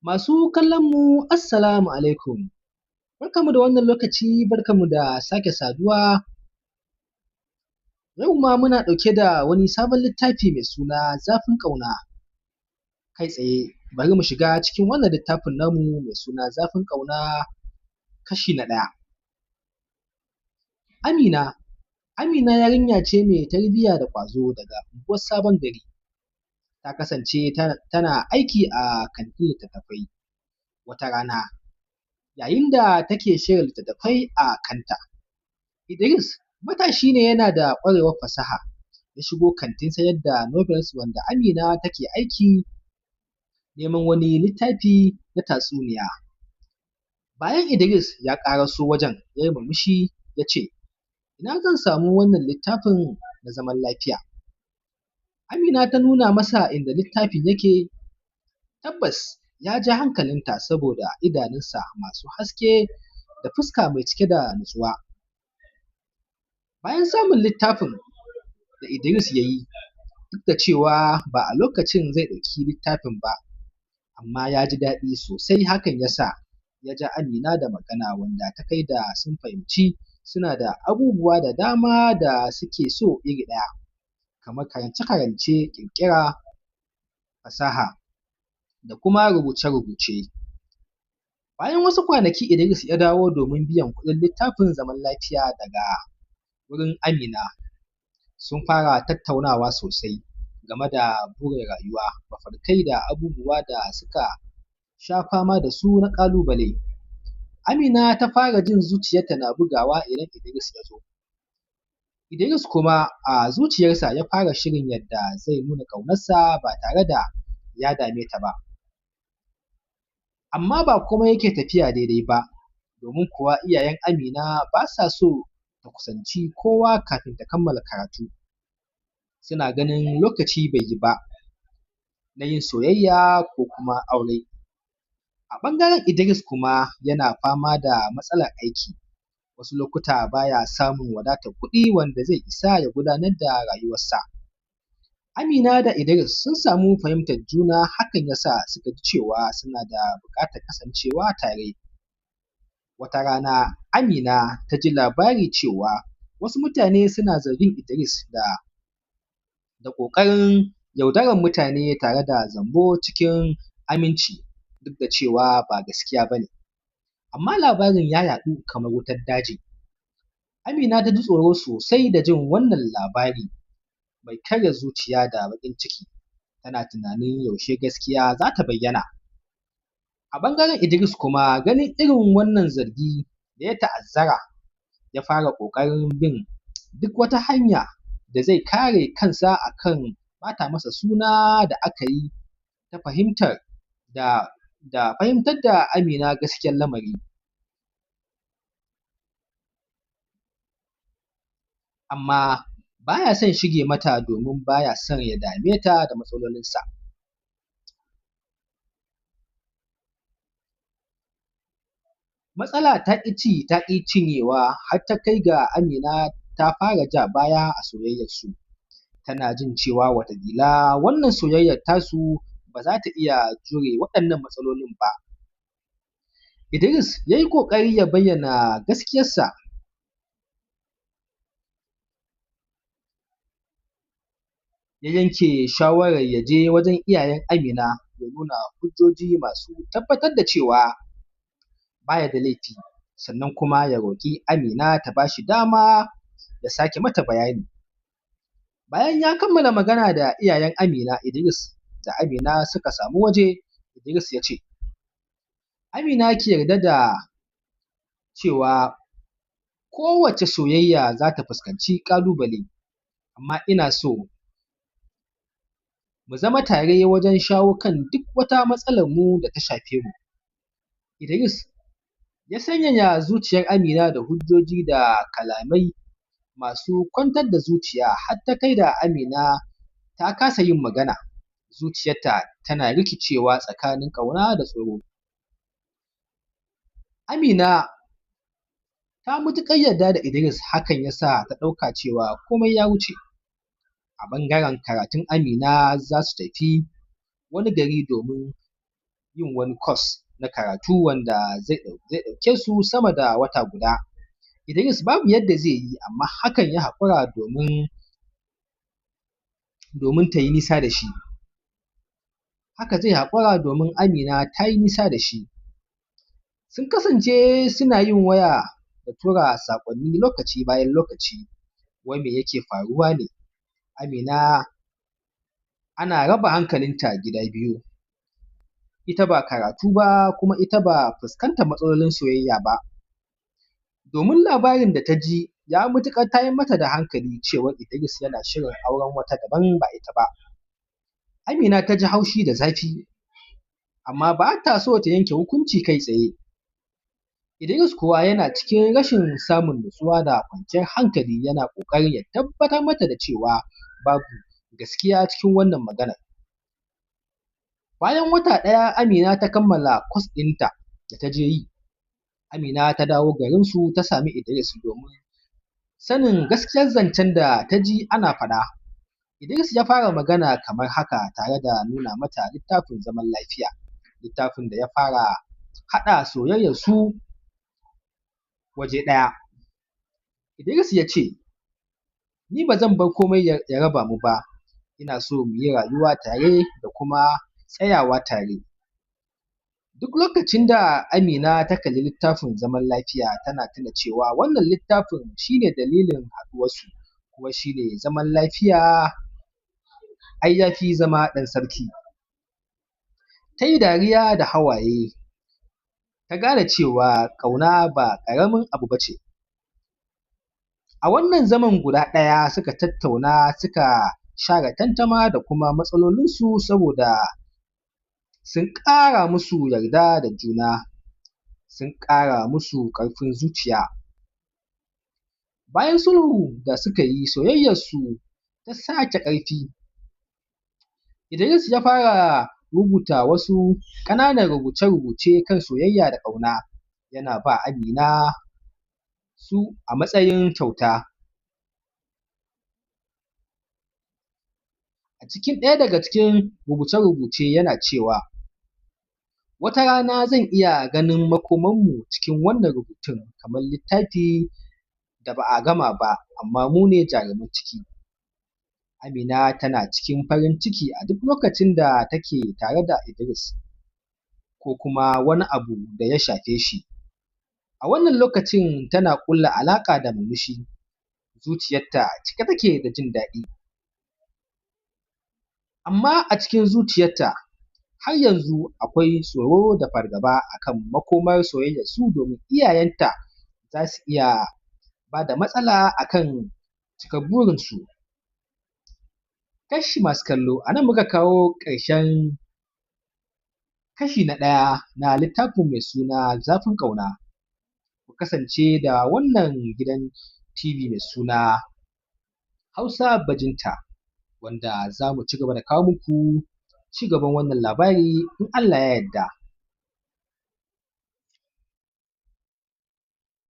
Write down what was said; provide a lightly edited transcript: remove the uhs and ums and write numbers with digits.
Masu kallonmu assalamu alaikum, barkanmu da wannan lokaci, barkanmu da sake saduwa. Yau ma muna ɗauke da wani sabon littafi mai suna zafin ƙauna. Kai tsaye bari mu shiga cikin wannan littafin namu mai suna zafin ƙauna kashi na ɗaya. Amina yarinya ce mai tarbiyya da ƙwazo daga unguwar Sabon Gari. Ta kasance tana aiki a kantin littattafai wata rana, yayin da take shirya littattafai a kanta, Idris matashi ne yana da ƙwarewar fasaha, ya shigo kantin sayar da novels wanda Amina take aiki neman wani littafi na tatsuniya. Bayan Idris ya ƙaraso wajen ya yi murmushi ya ce, ina zan samu wannan littafin na zaman lafiya? Amina ta nuna masa inda littafin yake, tabbas ya ja hankalinta saboda idanunsa masu haske da fuska mai cike da natsuwa. Bayan samun littafin da Idris ya yi, duk da cewa ba a lokacin zai ɗauki littafin ba, amma ya ji daɗi sosai, hakan ya sa ya ja Amina da magana wanda ta kai da sun fahimci suna da abubuwa da dama da suke so iri ɗaya, kamar karance-karance, ƙirƙira, fasaha da kuma rubuce-rubuce. Bayan wasu kwanaki Idris ya dawo domin biyan kuɗin littafin zaman lafiya daga wurin Amina. Sun fara tattaunawa sosai game da burin rayuwa, mafarkai da abubuwa da suka sha fama da su na ƙalubale. Amina ta fara jin zuciyarta na bugawa idan Idris ya zo. Idris kuma a zuciyarsa ya fara shirin yadda zai nuna ƙaunarsa ba tare da ya dame ta ba. Amma ba komai yake tafiya daidai ba, domin kuwa iyayen Amina ba sa so ta kusanci kowa kafin ta kammala karatu. Suna ganin lokaci bai yi ba na yin soyayya ko kuma aure. A ɓangaren Idris kuma yana fama da matsalar aiki, wasu lokuta ba ya samun wadatar kuɗi wanda zai isa ya gudanar da rayuwarsa. Amina da Idris sun samu fahimtar juna, hakan ya sa suka ji cewa suna da buƙatar kasancewa tare. Wata rana Amina ta ji labari cewa wasu mutane suna zargin Idris da ƙoƙarin yaudarar mutane tare da zambo cikin aminci, duk da cewa ba gaskiya ba ne. Amma labarin ya yaɗu kamar wutar daji. Amina ta ji tsoro sosai da jin wannan labari mai karya zuciya da baƙin ciki, tana tunanin yaushe gaskiya za ta bayyana. A ɓangaren Idris kuma ganin irin wannan zargi da ya ta'azzara, ya fara ƙoƙarin bin duk wata hanya da zai kare kansa a kan ɓata masa suna da aka yi ta fahimtar da Amina gaskiyar lamari. Amma ba ya son shige mata domin ba ya son ya dame ta da matsalolinsa. Matsala ta ƙi ci ta ƙi cinyewa, har ta kai ga Amina ta fara ja baya a soyayyarsu. Tana jin cewa wataƙila wannan soyayyar tasu ba za ta iya jure waɗannan matsalolin ba. Idris ya yi ƙoƙari ya bayyana gaskiyarsa, ya yanke shawarar ya je wajen iyayen Amina ya nuna hujjoji masu tabbatar da cewa ba ya da laifi, sannan kuma ya roƙi Amina ta ba shi dama ya sake mata bayani. Bayan ya kammala magana da iyayen Amina, Idris da Amina suka samu waje. Idris ya ce, Amina ki yarda da cewa kowace soyayya za ta fuskanci ƙalubale, amma ina so mu zama tare wajen shawo kan duk wata matsalarmu da ta shafe mu. Idris ya sanyaya zuciyar Amina da hujjoji da kalamai masu kwantar da zuciya, har ta kai da Amina ta kasa yin magana, zuciyarta tana rikicewa tsakanin ƙauna da tsoro. Amina ta matuƙar yarda da Idris, hakan ya sa ta ɗauka cewa komai ya wuce. A ɓangaren karatun Amina za su tafi wani gari domin yin wani course na karatu wanda zai ɗauke su sama da wata guda. Idris babu yadda zai yi amma hakan ya haƙura domin ta yi nisa da shi. Haka zai haƙura domin Amina ta yi nisa da shi. Sun kasance suna yin waya da tura saƙonni lokaci bayan lokaci. Wai me yake faruwa ne? Amina ana raba hankalinta gida biyu. Ita ba karatu ba kuma ita ba fuskantar matsalolin soyayya ba. Domin labarin da ta ji ya matuƙar tayar mata da hankali cewar Idris yana shirin auren wata daban ba ita ba. Amina ta ji haushi da zafi amma ba ta so ta yanke hukunci kai tsaye. Idris kuwa yana cikin rashin samun nutsuwa da kwanciyar hankali yana ƙoƙarin ya tabbatar mata da cewa babu gaskiya cikin wannan maganar. Bayan wata ɗaya Amina ta kammala course ɗinta da ta je yi. Amina ta dawo garinsu ta sami Idris domin sanin gaskiyar zancen da ta ji ana faɗa. Idris ya fara magana kamar haka tare da nuna mata littafin zaman lafiya, littafin da ya fara haɗa soyayyarsu waje ɗaya. Idris ya ce, ni ba zan bar komai ya raba mu ba, ina so mu yi rayuwa tare da kuma tsayawa tare. Duk lokacin da Amina ta kalli littafin zaman lafiya tana tuna cewa wannan littafin shi ne dalilin haɗuwarsu kuma shi ne zaman lafiya ai ya fi zama ɗan sarki. Ta yi dariya da hawaye ta gane cewa ƙauna ba ƙaramin abu ba ce. A wannan zaman guda ɗaya suka tattauna suka share tantama da kuma matsalolinsu saboda sun ƙara musu yarda da juna, sun ƙara musu ƙarfin zuciya. Bayan sulhu da suka yi soyayyarsu ta sake ƙarfi. Idris ya fara rubuta wasu ƙananan rubuce-rubuce kan soyayya da ƙauna yana ba Amina su a matsayin kyauta. A cikin ɗaya daga cikin rubuce-rubuce yana cewa, wata rana zan iya ganin makomarmu cikin wannan rubutun kamar littafi da ba a gama ba amma mu ne jaruman ciki. Amina tana cikin farin ciki a duk lokacin da take tare da Idris ko kuma wani abu da ya shafe shi. A wannan lokacin tana ƙulla alaƙa da murmushi, zuciyarta cike take da jin daɗi. Amma a cikin zuciyarta har yanzu akwai tsoro da fargaba a kan makomar soyayyarsu domin iyayenta za su iya ba da matsala a kan cikar burinsu. Kash masu kallo, a nan muka kawo ƙarshen kashi na ɗaya na littafin mai suna Zafin ƙauna. Ku kasance da wannan gidan TV mai suna Hausa Bajinta wanda za mu ci gaba da kawo muku ci gaban wannan labari in Allah ya yarda.